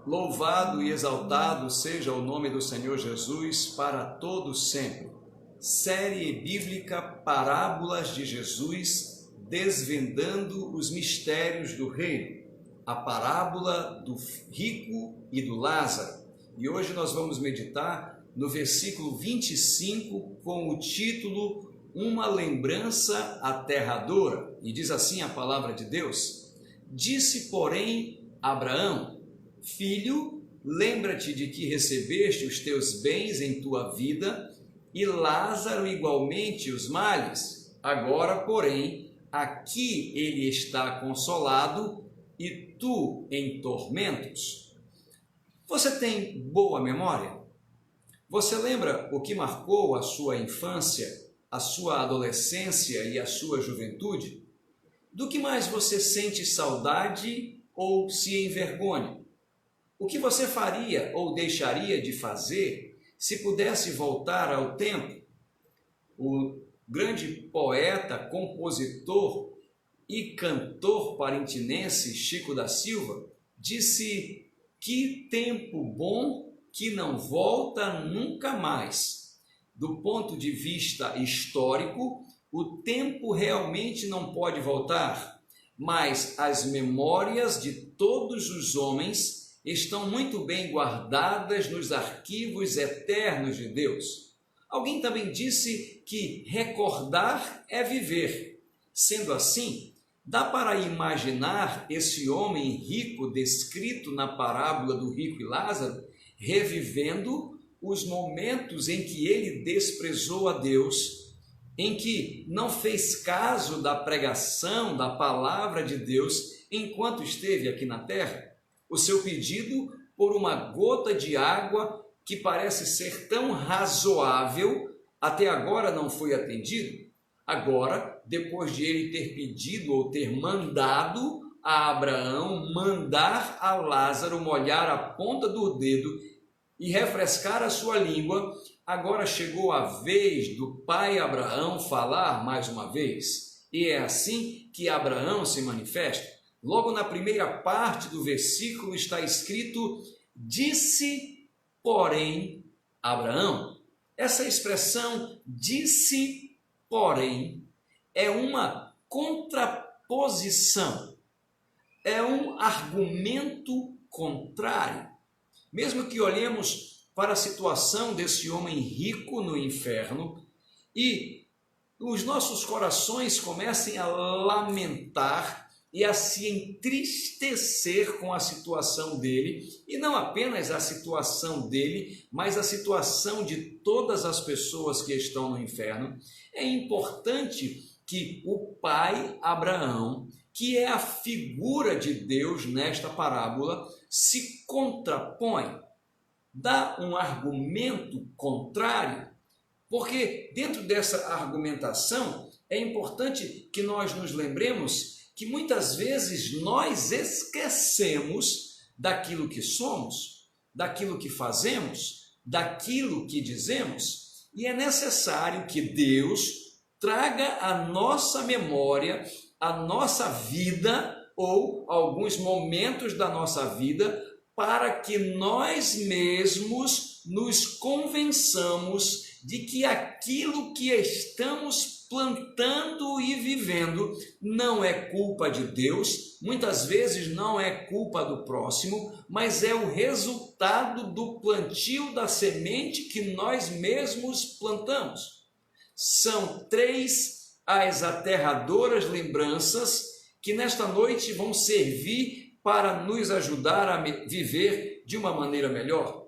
Louvado e exaltado seja o nome do Senhor Jesus para todos sempre. Série bíblica Parábolas de Jesus, desvendando os mistérios do reino. A parábola do rico e do Lázaro. E hoje nós vamos meditar no versículo 25 com o título Uma lembrança aterradora. E diz assim a palavra de Deus: Disse, porém, Abraão: Filho, lembra-te de que recebeste os teus bens em tua vida, e Lázaro igualmente os males. Agora, porém, aqui ele está consolado, e tu em tormentos. Você tem boa memória? Você lembra o que marcou a sua infância, a sua adolescência e a sua juventude? Do que mais você sente saudade ou se envergonha? O que você faria ou deixaria de fazer se pudesse voltar ao tempo? O grande poeta, compositor e cantor parintinense Chico da Silva disse: que tempo bom que não volta nunca mais. Do ponto de vista histórico, o tempo realmente não pode voltar, mas as memórias de todos os homens estão muito bem guardadas nos arquivos eternos de Deus. Alguém também disse que recordar é viver. Sendo assim, dá para imaginar esse homem rico descrito na parábola do rico e Lázaro, revivendo os momentos em que ele desprezou a Deus, em que não fez caso da pregação da palavra de Deus enquanto esteve aqui na terra. O seu pedido por uma gota de água que parece ser tão razoável, até agora não foi atendido. Agora, depois de ele ter pedido ou ter mandado a Abraão mandar a Lázaro molhar a ponta do dedo e refrescar a sua língua, agora chegou a vez do pai Abraão falar mais uma vez. E é assim que Abraão se manifesta. Logo na primeira parte do versículo está escrito: disse, porém, Abraão. Essa expressão, disse, porém, é uma contraposição, é um argumento contrário. Mesmo que olhemos para a situação desse homem rico no inferno e os nossos corações comecem a lamentar e a se entristecer com a situação dele, e não apenas a situação dele, mas a situação de todas as pessoas que estão no inferno, é importante que o pai Abraão, que é a figura de Deus nesta parábola, se contrapõe, dá um argumento contrário, porque dentro dessa argumentação é importante que nós nos lembremos que muitas vezes nós esquecemos daquilo que somos, daquilo que fazemos, daquilo que dizemos, e é necessário que Deus traga à nossa memória a nossa vida ou alguns momentos da nossa vida para que nós mesmos nos convençamos de que aquilo que estamos plantando e vivendo não é culpa de Deus, muitas vezes não é culpa do próximo, mas é o resultado do plantio da semente que nós mesmos plantamos. São 3 as aterradoras lembranças que nesta noite vão servir para nos ajudar a viver de uma maneira melhor.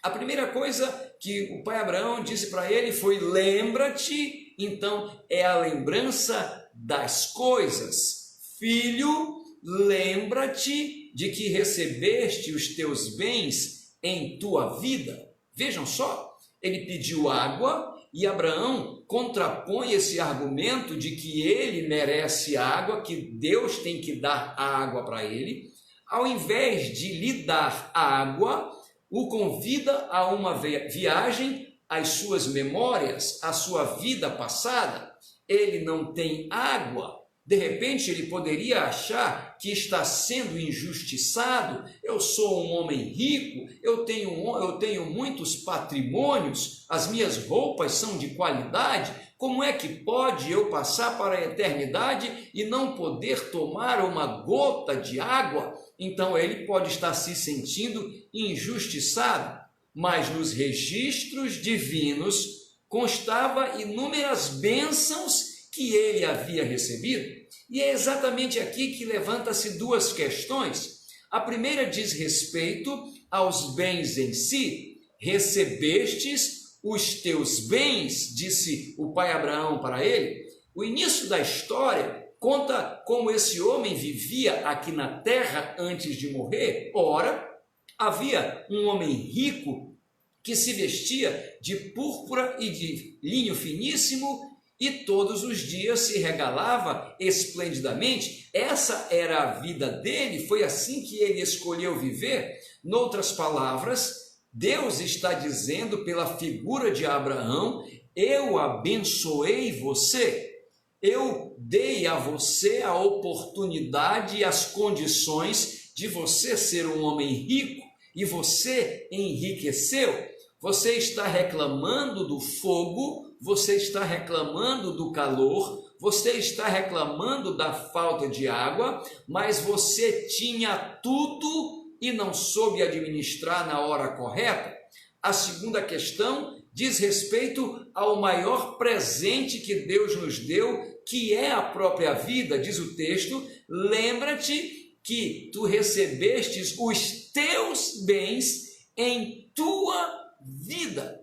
A primeira coisa que o pai Abraão disse para ele foi: lembra-te. Então, é a lembrança das coisas. Filho, lembra-te de que recebeste os teus bens em tua vida. Vejam só, ele pediu água e Abraão contrapõe esse argumento de que ele merece água, que Deus tem que dar água para ele. Ao invés de lhe dar água, o convida a uma viagem às suas memórias, à sua vida passada. Ele não tem água. De repente ele poderia achar que está sendo injustiçado. Eu sou um homem rico, eu tenho muitos patrimônios, as minhas roupas são de qualidade. Como é que pode eu passar para a eternidade e não poder tomar uma gota de água? Então ele pode estar se sentindo injustiçado. Mas nos registros divinos constava inúmeras bênçãos que ele havia recebido. E é exatamente aqui que levanta-se duas questões. A primeira diz respeito aos bens em si. Recebestes os teus bens, disse o pai Abraão para ele. O início da história conta como esse homem vivia aqui na terra antes de morrer. Ora, havia um homem rico que se vestia de púrpura e de linho finíssimo e todos os dias se regalava esplendidamente. Essa era a vida dele, foi assim que ele escolheu viver. Noutras palavras, Deus está dizendo pela figura de Abraão: eu abençoei você, eu dei a você a oportunidade e as condições de você ser um homem rico e você enriqueceu. Você está reclamando do fogo, você está reclamando do calor, você está reclamando da falta de água, mas você tinha tudo e não soube administrar na hora correta. A segunda questão diz respeito ao maior presente que Deus nos deu, que é a própria vida. Diz o texto: lembra-te que tu recebestes os teus bens em tua vida.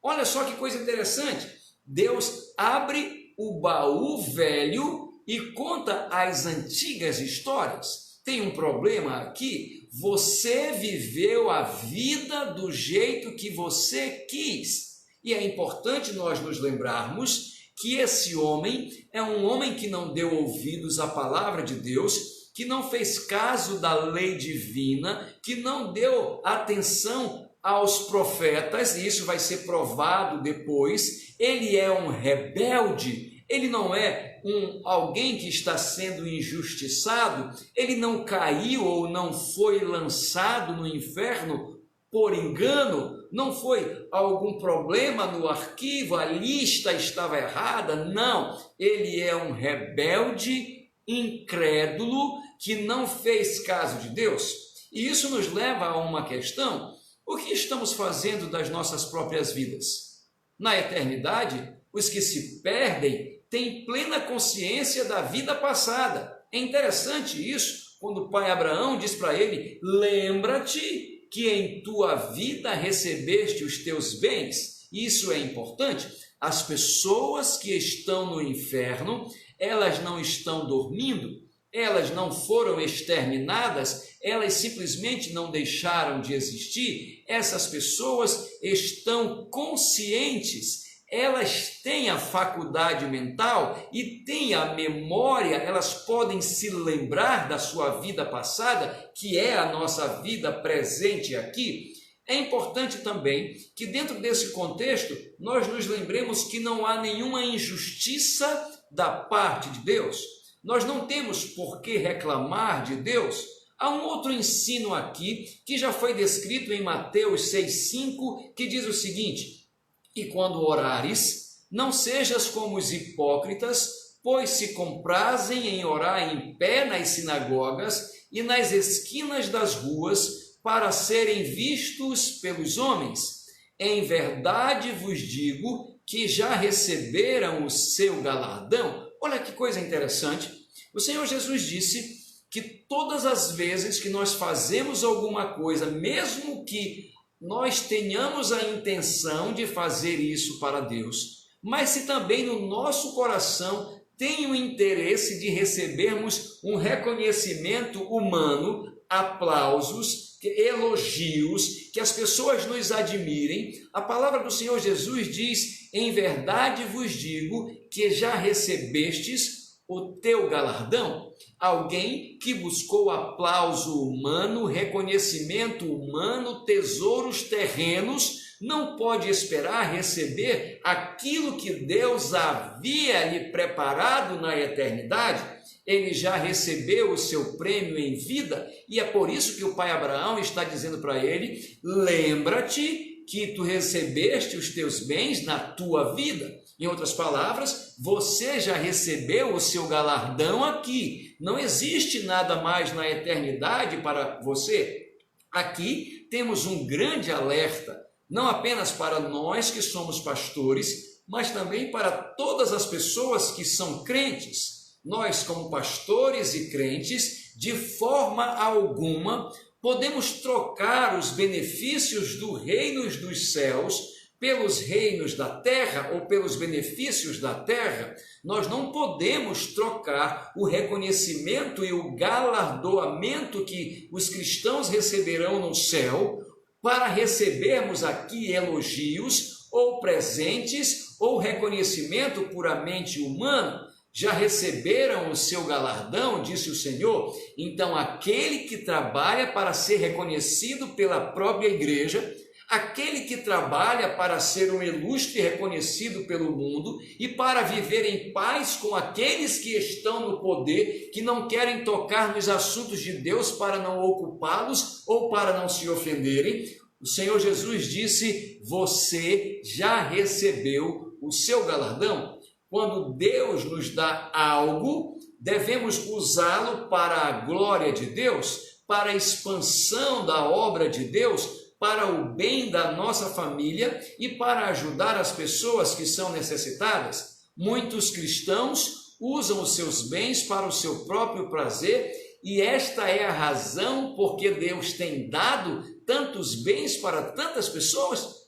Olha só que coisa interessante. Deus abre o baú velho e conta as antigas histórias. Tem um problema aqui. Você viveu a vida do jeito que você quis. E é importante nós nos lembrarmos que esse homem é um homem que não deu ouvidos à palavra de Deus, que não fez caso da lei divina, que não deu atenção aos profetas, e isso vai ser provado depois. Ele é um rebelde, ele não é alguém que está sendo injustiçado, ele não caiu ou não foi lançado no inferno por engano, não foi algum problema no arquivo, a lista estava errada, não, ele é um rebelde incrédulo que não fez caso de Deus. E isso nos leva a uma questão: o que estamos fazendo das nossas próprias vidas? Na eternidade, os que se perdem têm plena consciência da vida passada. É interessante isso, quando o pai Abraão diz para ele: lembra-te que em tua vida recebeste os teus bens. Isso é importante. As pessoas que estão no inferno, elas não estão dormindo, elas não foram exterminadas, elas simplesmente não deixaram de existir. Essas pessoas estão conscientes, elas têm a faculdade mental e têm a memória, elas podem se lembrar da sua vida passada, que é a nossa vida presente aqui. É importante também que dentro desse contexto nós nos lembremos que não há nenhuma injustiça da parte de Deus. Nós não temos por que reclamar de Deus. Há um outro ensino aqui que já foi descrito em Mateus 6,5, que diz o seguinte: e quando orares, não sejas como os hipócritas, pois se comprazem em orar em pé nas sinagogas e nas esquinas das ruas, para serem vistos pelos homens. Em verdade vos digo que já receberam o seu galardão. Olha que coisa interessante. O Senhor Jesus disse que todas as vezes que nós fazemos alguma coisa, mesmo que nós tenhamos a intenção de fazer isso para Deus, mas se também no nosso coração tem o interesse de recebermos um reconhecimento humano, aplausos, elogios, que as pessoas nos admirem, a palavra do Senhor Jesus diz: em verdade vos digo que já recebestes o teu galardão. Alguém que buscou aplauso humano, reconhecimento humano, tesouros terrenos, não pode esperar receber aquilo que Deus havia lhe preparado na eternidade. ele já recebeu o seu prêmio em vida, e é por isso que o pai Abraão está dizendo para ele: lembra-te que tu recebeste os teus bens na tua vida. Em outras palavras, você já recebeu o seu galardão aqui. Não existe nada mais na eternidade para você. Aqui temos um grande alerta, não apenas para nós que somos pastores, mas também para todas as pessoas que são crentes. Nós, como pastores e crentes, de forma alguma podemos trocar os benefícios do reino dos céus pelos reinos da terra ou pelos benefícios da terra. Nós não podemos trocar o reconhecimento e o galardoamento que os cristãos receberão no céu para recebermos aqui elogios ou presentes ou reconhecimento puramente humano. Já receberam o seu galardão, disse o Senhor. Então, aquele que trabalha para ser reconhecido pela própria igreja, aquele que trabalha para ser um ilustre reconhecido pelo mundo e para viver em paz com aqueles que estão no poder, que não querem tocar nos assuntos de Deus para não ocupá-los ou para não se ofenderem, o Senhor Jesus disse: você já recebeu o seu galardão. Quando Deus nos dá algo, devemos usá-lo para a glória de Deus, para a expansão da obra de Deus, para o bem da nossa família e para ajudar as pessoas que são necessitadas. Muitos cristãos usam os seus bens para o seu próprio prazer, e esta é a razão porque Deus tem dado tantos bens para tantas pessoas.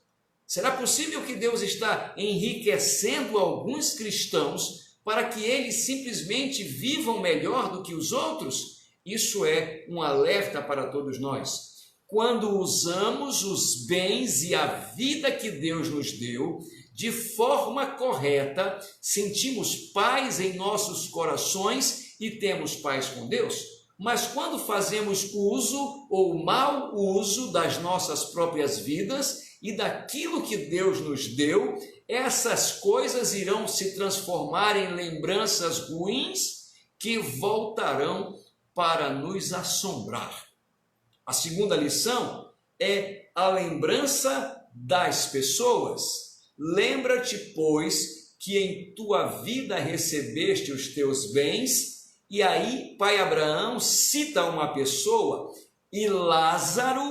Será possível que Deus está enriquecendo alguns cristãos para que eles simplesmente vivam melhor do que os outros? Isso é um alerta para todos nós. Quando usamos os bens e a vida que Deus nos deu de forma correta, sentimos paz em nossos corações e temos paz com Deus. Mas quando fazemos uso ou mau uso das nossas próprias vidas e daquilo que Deus nos deu, essas coisas irão se transformar em lembranças ruins que voltarão para nos assombrar. A segunda lição é a lembrança das pessoas. Lembra-te, pois, que em tua vida recebeste os teus bens. E aí, pai Abraão cita uma pessoa, e Lázaro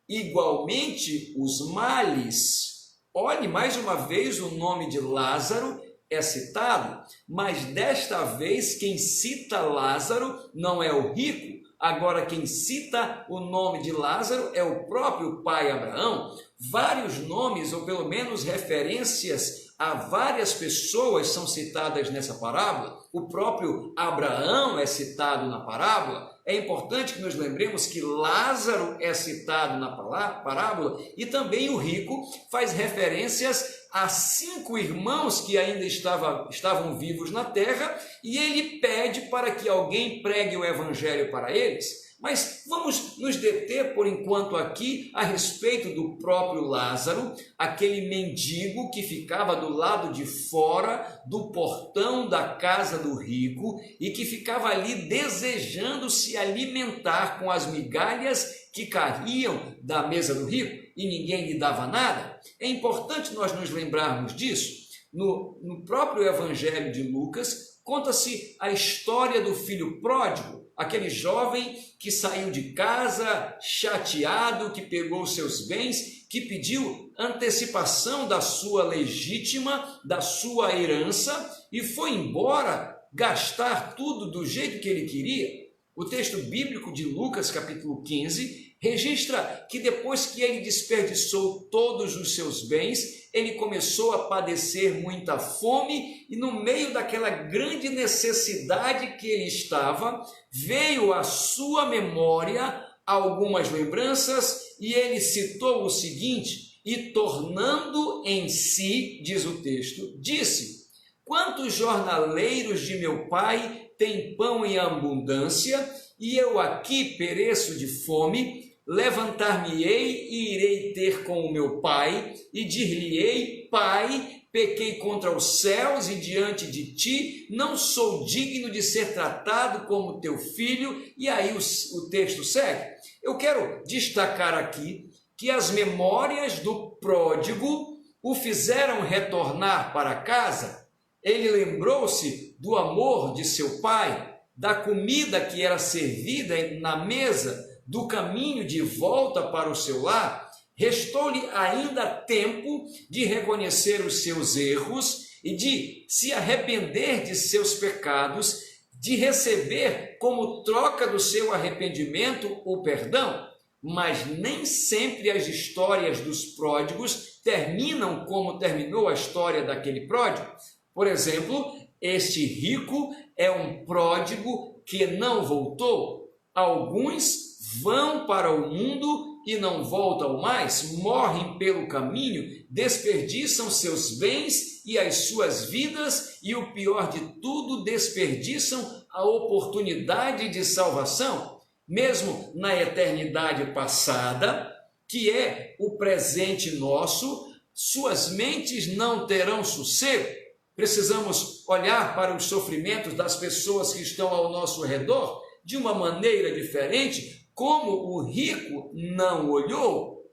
igualmente os males. Olhe, mais uma vez o nome de Lázaro é citado, mas desta vez quem cita Lázaro não é o rico. Agora quem cita o nome de Lázaro é o próprio pai Abraão. Vários nomes, ou pelo menos referências a várias pessoas são citadas nessa parábola. O próprio Abraão é citado na parábola. É importante que nos lembremos que Lázaro é citado na parábola, e também o rico faz referências a 5 irmãos que ainda estavam vivos na terra, e ele pede para que alguém pregue o evangelho para eles. Mas vamos nos deter por enquanto aqui a respeito do próprio Lázaro, aquele mendigo que ficava do lado de fora do portão da casa do rico e que ficava ali desejando se alimentar com as migalhas que caíam da mesa do rico e ninguém lhe dava nada. É importante nós nos lembrarmos disso. No próprio Evangelho de Lucas, conta-se a história do filho pródigo, aquele jovem que saiu de casa chateado, que pegou seus bens, que pediu antecipação da sua legítima, da sua herança, e foi embora gastar tudo do jeito que ele queria. O texto bíblico de Lucas, capítulo 15, registra que depois que ele desperdiçou todos os seus bens, ele começou a padecer muita fome, e no meio daquela grande necessidade que ele estava, veio à sua memória algumas lembranças, e ele citou o seguinte: e tornando em si, diz o texto, disse: quantos jornaleiros de meu pai têm pão em abundância, e eu aqui pereço de fome. Levantar-me-ei e irei ter com o meu pai, e dir-lhe-ei: pai, pequei contra os céus e diante de ti, não sou digno de ser tratado como teu filho. E aí o texto segue. Eu quero destacar aqui que as memórias do pródigo o fizeram retornar para casa. Ele lembrou-se do amor de seu pai, da comida que era servida na mesa, do caminho de volta para o seu lar. Restou-lhe ainda tempo de reconhecer os seus erros e de se arrepender de seus pecados, de receber como troca do seu arrependimento o perdão. Mas nem sempre as histórias dos pródigos terminam como terminou a história daquele pródigo. Por exemplo, este rico é um pródigo que não voltou. Alguns vão para o mundo e não voltam mais, morrem pelo caminho, desperdiçam seus bens e as suas vidas e, o pior de tudo, desperdiçam a oportunidade de salvação. Mesmo na eternidade passada, que é o presente nosso, suas mentes não terão sossego. Precisamos olhar para os sofrimentos das pessoas que estão ao nosso redor de uma maneira diferente, como o rico não olhou.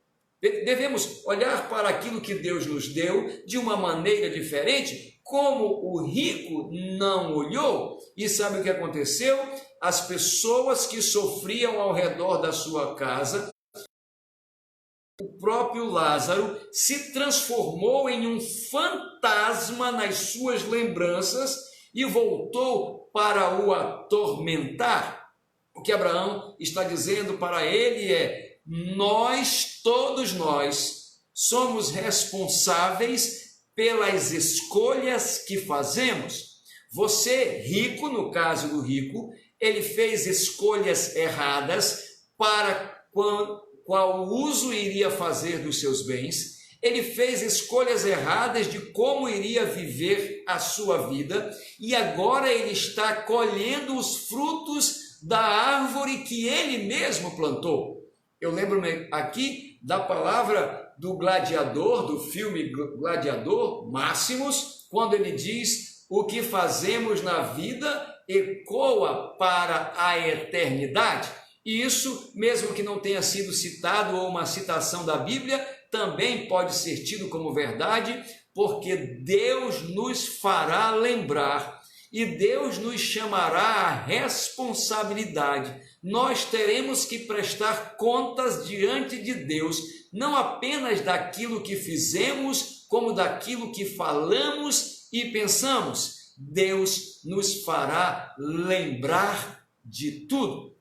Devemos olhar para aquilo que Deus nos deu de uma maneira diferente, como o rico não olhou. E sabe o que aconteceu? As pessoas que sofriam ao redor da sua casa, o próprio Lázaro se transformou em um fantasma nas suas lembranças e voltou para o atormentar. O que Abraão está dizendo para ele é: todos nós, somos responsáveis pelas escolhas que fazemos. Você, rico, no caso do rico, ele fez escolhas erradas para qual uso iria fazer dos seus bens. Ele fez escolhas erradas de como iria viver a sua vida e agora ele está colhendo os frutos da árvore que ele mesmo plantou. Eu lembro-me aqui da palavra do gladiador, do filme Gladiador, Máximos, quando ele diz: o que fazemos na vida ecoa para a eternidade. E isso, mesmo que não tenha sido citado ou uma citação da Bíblia, também pode ser tido como verdade, porque Deus nos fará lembrar e Deus nos chamará à responsabilidade. Nós teremos que prestar contas diante de Deus, não apenas daquilo que fizemos, como daquilo que falamos e pensamos. Deus nos fará lembrar de tudo.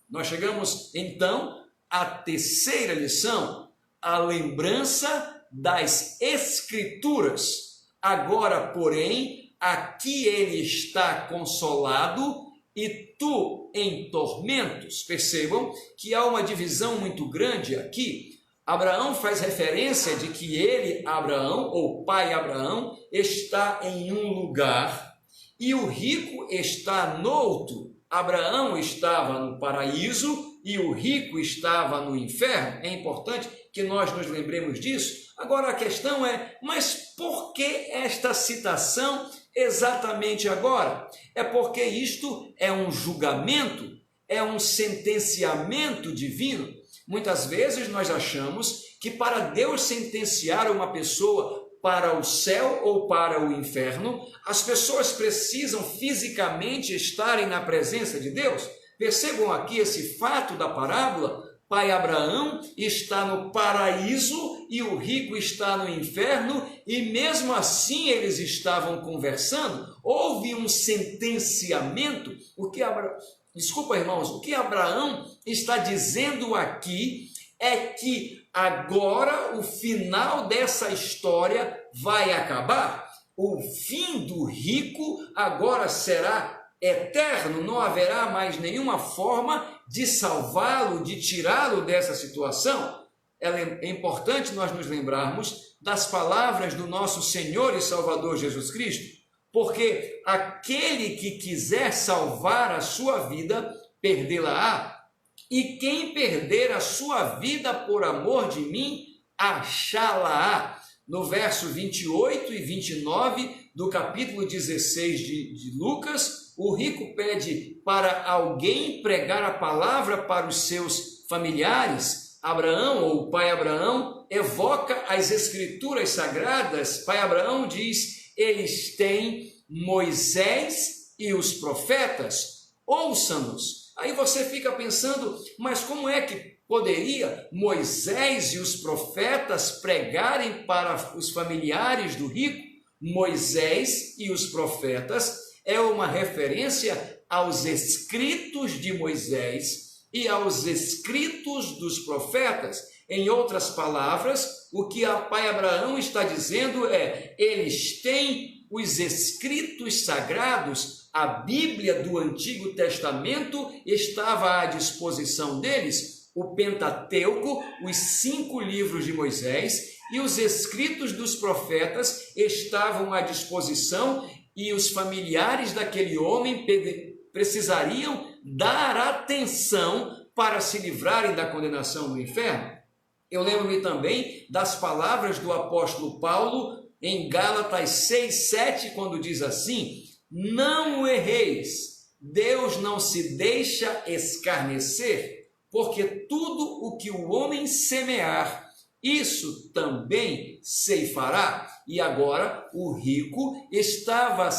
Nós chegamos, então, à terceira lição, a lembrança das Escrituras. Agora, porém, aqui ele está consolado e tu em tormentos. Percebam que há uma divisão muito grande aqui. Abraão faz referência de que ele, Abraão, ou pai Abraão, está em um lugar e o rico está no outro. Abraão estava no paraíso e o rico estava no inferno. É importante que nós nos lembremos disso. Agora a questão é, mas por que esta citação exatamente agora? É porque isto é um julgamento, é um sentenciamento divino. Muitas vezes nós achamos que para Deus sentenciar uma pessoa para o céu ou para o inferno, as pessoas precisam fisicamente estarem na presença de Deus. Percebam aqui esse fato da parábola. Pai Abraão está no paraíso e o rico está no inferno, e mesmo assim eles estavam conversando. Houve um sentenciamento. Desculpa, irmãos, o que Abraão está dizendo aqui é que agora o final dessa história vai acabar. O fim do rico agora será eterno, não haverá mais nenhuma forma de salvá-lo, de tirá-lo dessa situação. É importante nós nos lembrarmos das palavras do nosso Senhor e Salvador Jesus Cristo, porque aquele que quiser salvar a sua vida, perdê-la-á, e quem perder a sua vida por amor de mim, achá-la-á. no verso 28 e 29 do capítulo 16 de Lucas, o rico pede para alguém pregar a palavra para os seus familiares. Abraão, ou o pai Abraão, evoca as escrituras sagradas. Pai Abraão diz: eles têm Moisés e os profetas, ouçam-nos. Aí você fica pensando, mas como é que poderia Moisés e os profetas pregarem para os familiares do rico? Moisés e os profetas é uma referência aos escritos de Moisés e aos escritos dos profetas. Em outras palavras, o que o pai Abraão está dizendo é: eles têm os escritos sagrados, a Bíblia do Antigo Testamento estava à disposição deles, o Pentateuco, os 5 livros de Moisés, e os escritos dos profetas estavam à disposição, e os familiares daquele homem precisariam dar atenção para se livrarem da condenação do inferno. Eu lembro-me também das palavras do apóstolo Paulo em Gálatas 6:7, quando diz assim: não erreis, Deus não se deixa escarnecer, porque tudo o que o homem semear, isso também ceifará. E agora o rico estava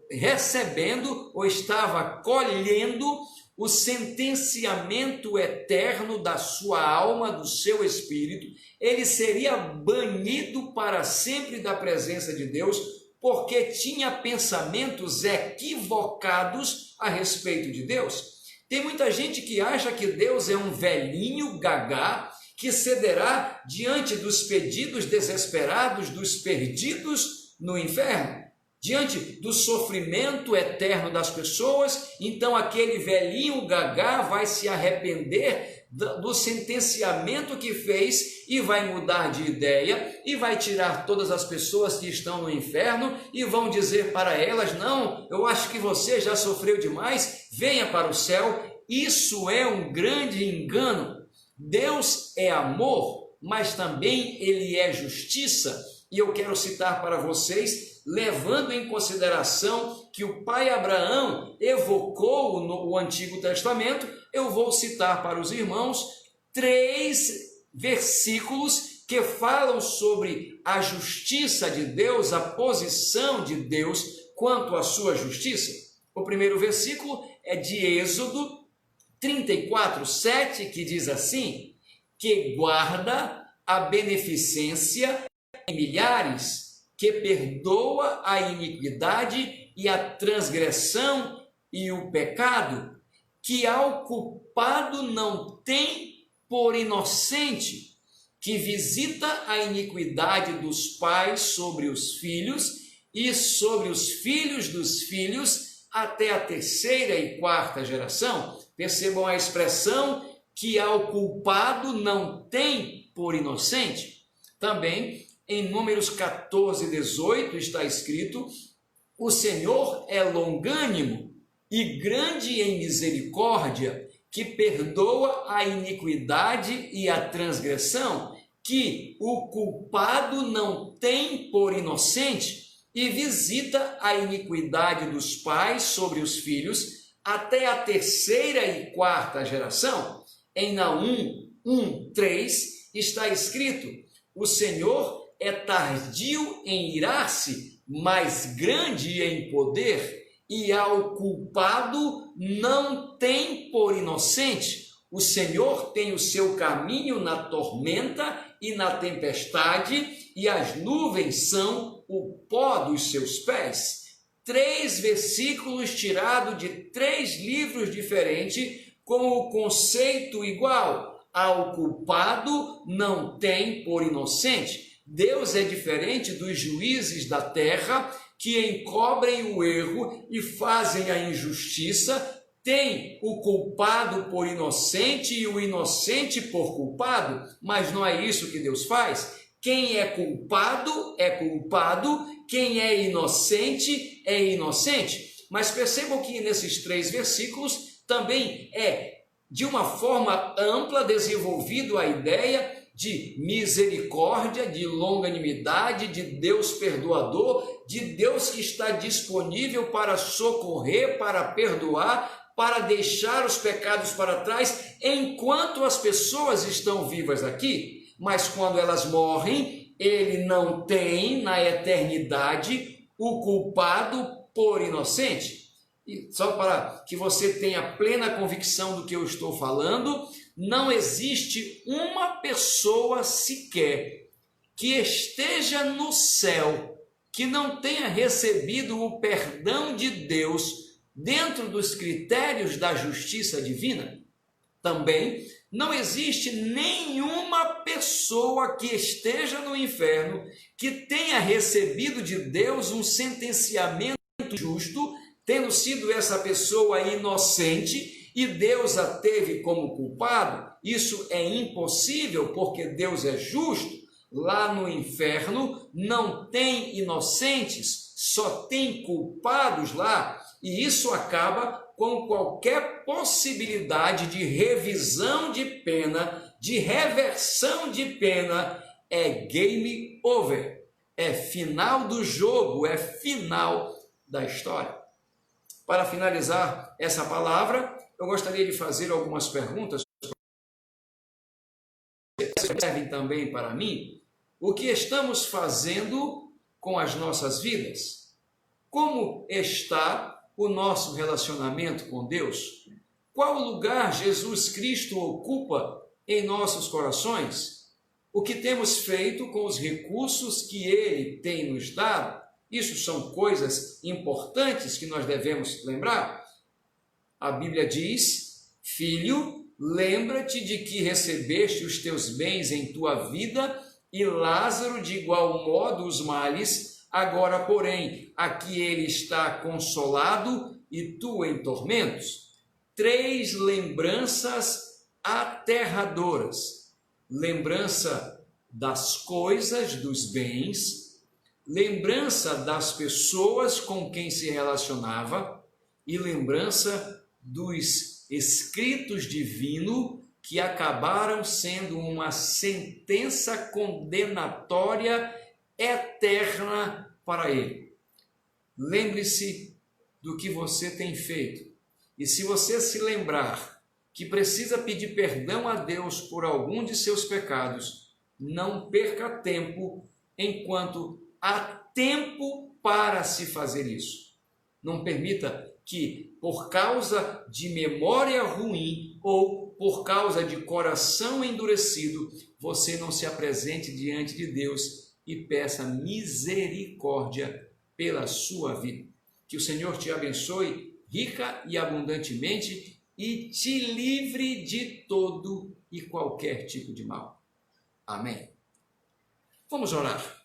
recebendo ou estava colhendo o sentenciamento eterno da sua alma, do seu espírito. Ele seria banido para sempre da presença de Deus, porque tinha pensamentos equivocados a respeito de Deus. Tem muita gente que acha que Deus é um velhinho gagá que cederá diante dos pedidos desesperados dos perdidos no inferno, diante do sofrimento eterno das pessoas. Então aquele velhinho gagá vai se arrepender do sentenciamento que fez e vai mudar de ideia e vai tirar todas as pessoas que estão no inferno e vão dizer para elas: não, eu acho que você já sofreu demais, venha para o céu. Isso é um grande engano. Deus é amor, mas também Ele é justiça. E eu quero citar para vocês, levando em consideração que o pai Abraão evocou no Antigo Testamento, eu vou citar para os irmãos 3 versículos que falam sobre a justiça de Deus, a posição de Deus quanto à sua justiça. O primeiro versículo é de Êxodo 34:7, que diz assim: que guarda a beneficência em milhares, que perdoa a iniquidade e a transgressão e o pecado, que ao culpado não tem por inocente, que visita a iniquidade dos pais sobre os filhos e sobre os filhos dos filhos até a 3ª e 4ª geração. Percebam a expressão que ao culpado não tem por inocente. Também em Números 14:18 está escrito: o Senhor é longânimo e grande em misericórdia, que perdoa a iniquidade e a transgressão, que o culpado não tem por inocente, e visita a iniquidade dos pais sobre os filhos até a 3ª e 4ª geração. Em Naum 1:3 está escrito: o Senhor é tardio em irar-se, mas grande em poder, e ao culpado não tem por inocente. O Senhor tem o seu caminho na tormenta e na tempestade, e as nuvens são o pó dos seus pés. 3 versículos tirados de 3 livros diferentes, com o conceito igual: ao culpado não tem por inocente. Deus é diferente dos juízes da terra que encobrem o erro e fazem a injustiça. Tem o culpado por inocente e o inocente por culpado, mas não é isso que Deus faz. Quem é culpado, quem é inocente, é inocente. Mas percebam que nesses 3 versículos também é de uma forma ampla desenvolvido a ideia de misericórdia, de longanimidade, de Deus perdoador, de Deus que está disponível para socorrer, para perdoar, para deixar os pecados para trás, enquanto as pessoas estão vivas aqui. Mas quando elas morrem, ele não tem na eternidade o culpado por inocente. E só para que você tenha plena convicção do que eu estou falando, não existe uma pessoa sequer que esteja no céu que não tenha recebido o perdão de Deus dentro dos critérios da justiça divina. Também não existe nenhuma pessoa que esteja no inferno que tenha recebido de Deus um sentenciamento justo, tendo sido essa pessoa inocente, e Deus a teve como culpado. Isso é impossível, porque Deus é justo. Lá no inferno não tem inocentes, só tem culpados lá, e isso acaba com qualquer possibilidade de revisão de pena, de reversão de pena. É game over, é final do jogo, é final da história. Para finalizar essa palavra, eu gostaria de fazer algumas perguntas que servem também para mim. O que estamos fazendo com as nossas vidas? Como está o nosso relacionamento com Deus? Qual lugar Jesus Cristo ocupa em nossos corações? O que temos feito com os recursos que Ele tem nos dado? Isso são coisas importantes que nós devemos lembrar. A Bíblia diz: filho, lembra-te de que recebeste os teus bens em tua vida, e Lázaro de igual modo os males. Agora, porém, aqui ele está consolado e tu em tormentos. 3 lembranças aterradoras: lembrança das coisas, dos bens, lembrança das pessoas com quem se relacionava e lembrança dos escritos divinos que acabaram sendo uma sentença condenatória eterna para ele. Lembre-se do que você tem feito. E se você se lembrar que precisa pedir perdão a Deus por algum de seus pecados, não perca tempo enquanto há tempo para se fazer isso. Não permita que, por causa de memória ruim ou por causa de coração endurecido, você não se apresente diante de Deus e peça misericórdia pela sua vida. Que o Senhor te abençoe rica e abundantemente e te livre de todo e qualquer tipo de mal. Amém. Vamos orar.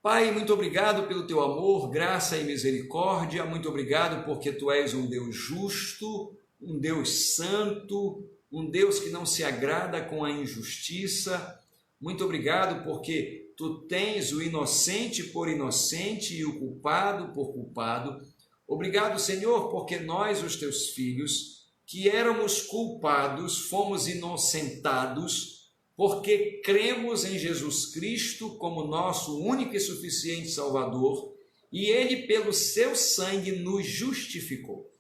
Pai, muito obrigado pelo teu amor, graça e misericórdia. Muito obrigado porque tu és um Deus justo, um Deus santo, um Deus que não se agrada com a injustiça. Muito obrigado porque tu tens o inocente por inocente e o culpado por culpado. Obrigado, Senhor, porque nós, os teus filhos, que éramos culpados, fomos inocentados, porque cremos em Jesus Cristo como nosso único e suficiente Salvador, e Ele, pelo seu sangue, nos justificou.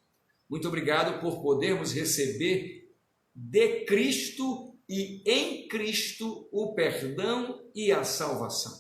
Muito obrigado por podermos receber de Cristo e em Cristo o perdão e a salvação.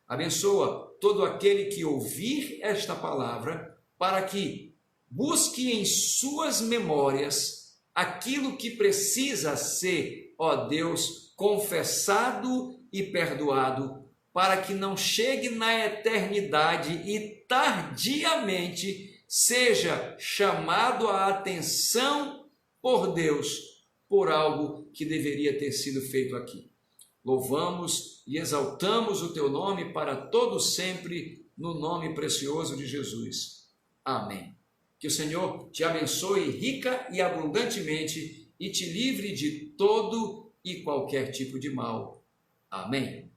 Abençoa todo aquele que ouvir esta palavra, para que busque em suas memórias aquilo que precisa ser, ó Deus, confessado e perdoado, para que não chegue na eternidade e tardiamente seja chamado a atenção por Deus por algo que deveria ter sido feito aqui. Louvamos e exaltamos o teu nome para todo sempre, no nome precioso de Jesus. Amém. Que o Senhor te abençoe rica e abundantemente e te livre de todo e qualquer tipo de mal. Amém.